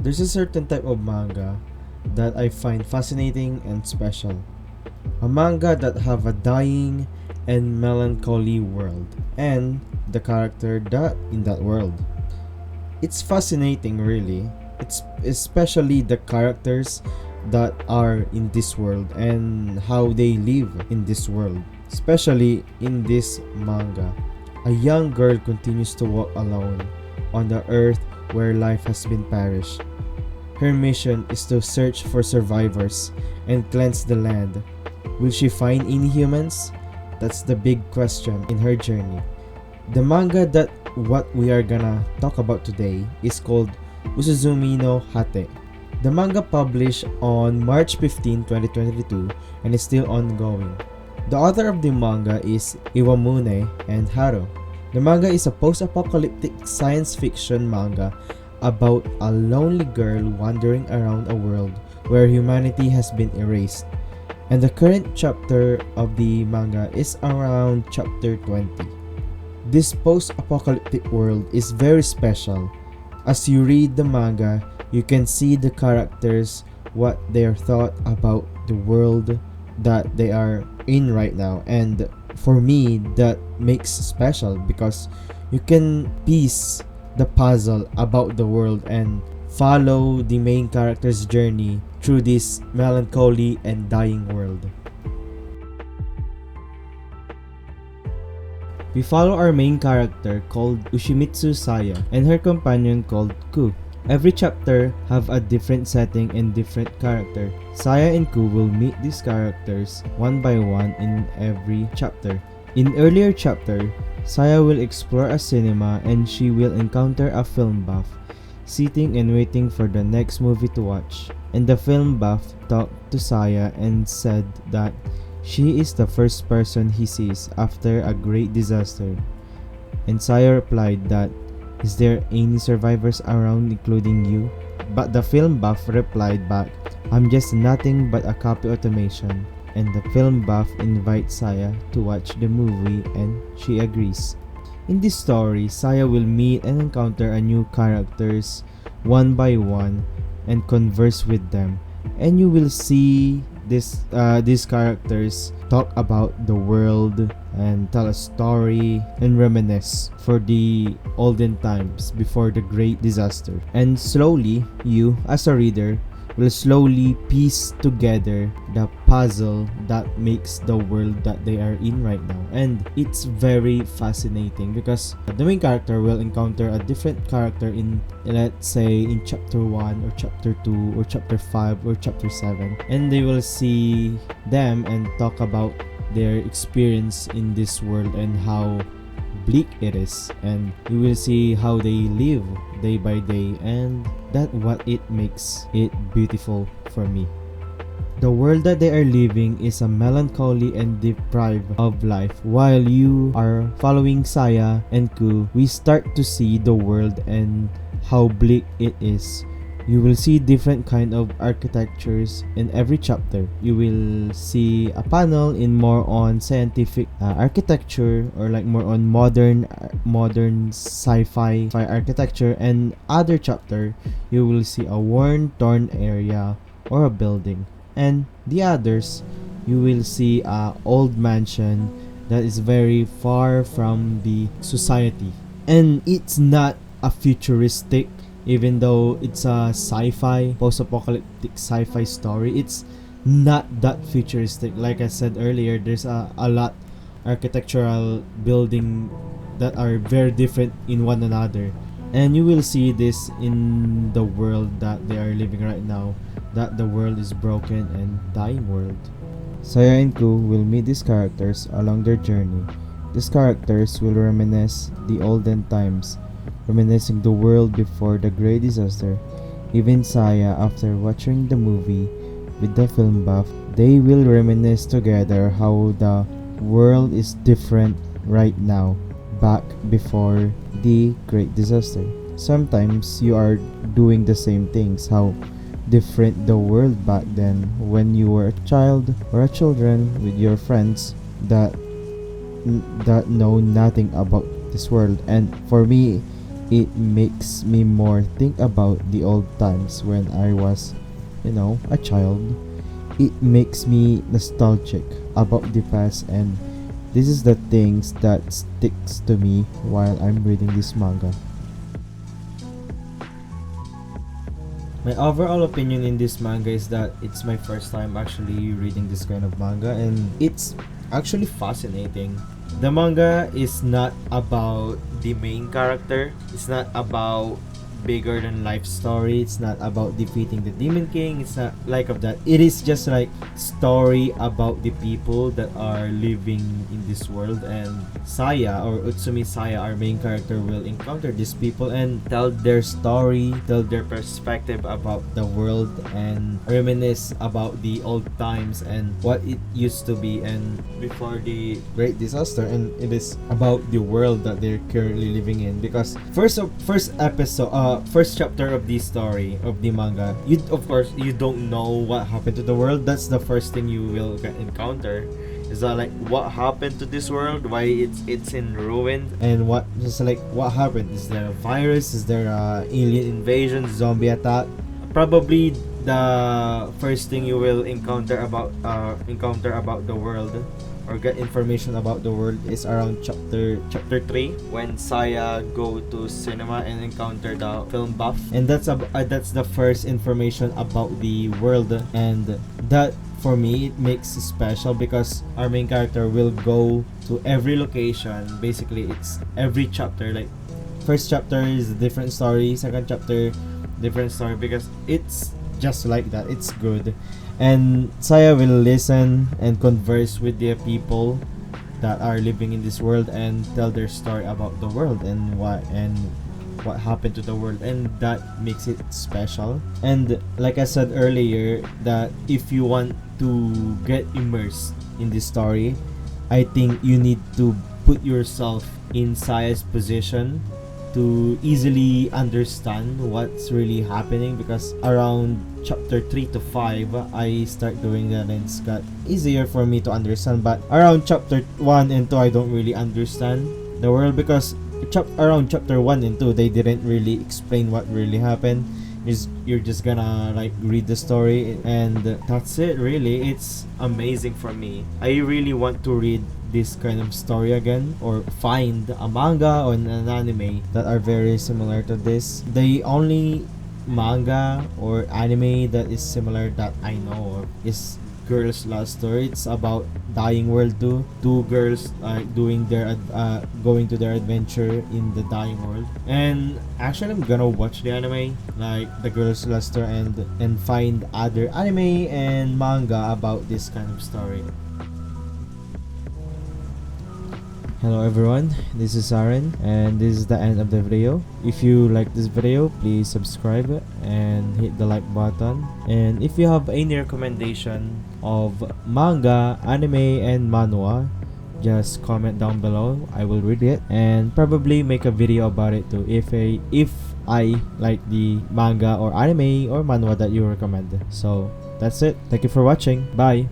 There's a certain type of manga that I find fascinating and special. A manga that have a dying and melancholy world and the character that in that world. It's fascinating really. It's especially the characters that are in this world and how they live in this world. Especially in this manga. A young girl continues to walk alone on the earth where life has been perished. Her mission is to search for survivors and cleanse the land. Will she find any humans? That's the big question in her journey. The manga that what we are gonna talk about today is called Usuzumi no Hate. The manga published on March 15, 2022 and is still ongoing. The author of the manga is Iwamune and Haro. The manga is a post-apocalyptic science fiction manga about a lonely girl wandering around a world where humanity has been erased. And the current chapter of the manga is around chapter 20. This post-apocalyptic world is very special. As you read the manga, you can see the characters, what their thought about the world that they are in right now. And for me, that makes special because you can piece the puzzle about the world and follow the main character's journey through this melancholy and dying world. We follow our main character called Ushimitsu Saya and her companion called Ku. Every chapter have a different setting and different character. Saya and Ku will meet these characters one by one in every chapter. In earlier chapter, Saya will explore a cinema and she will encounter a film buff, sitting and waiting for the next movie to watch. And the film buff talked to Saya and said that she is the first person he sees after a great disaster. And Saya replied that, "Is there any survivors around including you?" But the film buff replied back, "I'm just nothing but a copy automation." And the film buff invites Saya to watch the movie and she agrees. In this story, Saya will meet and encounter a new characters one by one and converse with them. And you will see these characters talk about the world and tell a story and reminisce for the olden times before the great disaster. And slowly, you as a reader will slowly piece together the puzzle that makes the world that they are in right now. And it's very fascinating because the main character will encounter a different character in, let's say, in chapter 1 or chapter 2 or chapter 5 or chapter 7, and they will see them and talk about their experience in this world and how bleak it is, and you will see how they live day by day, and that what it makes it beautiful for me. The world that they are living is a melancholy and deprived of life. While you are following Saya and Ku, we start to see the world and how bleak it is. You will see different kind of architectures in every chapter. You will see a panel in more on scientific architecture, or like more on modern sci-fi architecture, and other chapter you will see a worn torn area or a building, and the others you will see a old mansion that is very far from the society. And it's not a futuristic, even though it's a sci-fi, post-apocalyptic sci-fi story, it's not that futuristic. Like I said earlier, there's a lot architectural building that are very different in one another. And you will see this in the world that they are living right now, that the world is broken and dying world. Saya and Ku will meet these characters along their journey. These characters will reminisce the olden times, reminiscing the world before the great disaster. Even Saya, after watching the movie with the film buff, they will reminisce together how the world is different right now, back before the great disaster. Sometimes you are doing the same things, how different the world back then when you were a child or a children with your friends that know nothing about this world. And for me, it makes me more think about the old times when I was, a child. It makes me nostalgic about the past, and this is the things that sticks to me while I'm reading this manga. My overall opinion in this manga is that it's my first time actually reading this kind of manga, and it's actually fascinating. The manga is not about the main character. It's not about bigger than life story. It's not about defeating the demon king. It's not like of that. It is just like story about the people that are living in this world, and Saya or Utsumi Saya, our main character, will encounter these people and tell their story, tell their perspective about the world, and reminisce about the old times and what it used to be and before the great disaster. And it is about the world that they're currently living in, because first chapter of the story of the manga, you of course you don't know what happened to the world. That's the first thing you will encounter, is that like what happened to this world, why it's in ruin, and what just like what happened. Is there a virus? Is there a alien invasion, zombie attack? Probably the first thing you will encounter about the world or get information about the world is around chapter 3, when Saya go to cinema and encounter the film buff, and that's the first information about the world. And that, for me, it makes it special because our main character will go to every location. Basically, it's every chapter, like first chapter is a different story, second chapter different story, because it's just like that. It's good. And Saya will listen and converse with the people that are living in this world and tell their story about the world and what happened to the world, and that makes it special. And like I said earlier, that if you want to get immersed in this story, I think you need to put yourself in Saya's position to easily understand what's really happening, because around chapter 3 to 5 I start doing that and it's got easier for me to understand. But around chapter 1 and 2 I don't really understand the world, because around chapter 1 and 2 they didn't really explain what really happened. You're just gonna like read the story and that's it. Really, it's amazing for me. I really want to read this kind of story again, or find a manga or an anime that are very similar to this. The only manga or anime that is similar that I know of is Girls Last Story. It's about Dying World 2. Two girls doing their going to their adventure in the dying world. And actually I'm gonna watch the anime, like the Girls Last Story, and find other anime and manga about this kind of story. Hello everyone, this is Aaron, and this is the end of the video. If you like this video, please subscribe and hit the like button. And if you have any recommendation of manga, anime, and manhwa, just comment down below. I will read it and probably make a video about it too if I like the manga or anime or manhwa that you recommend. So that's it. Thank you for watching. Bye.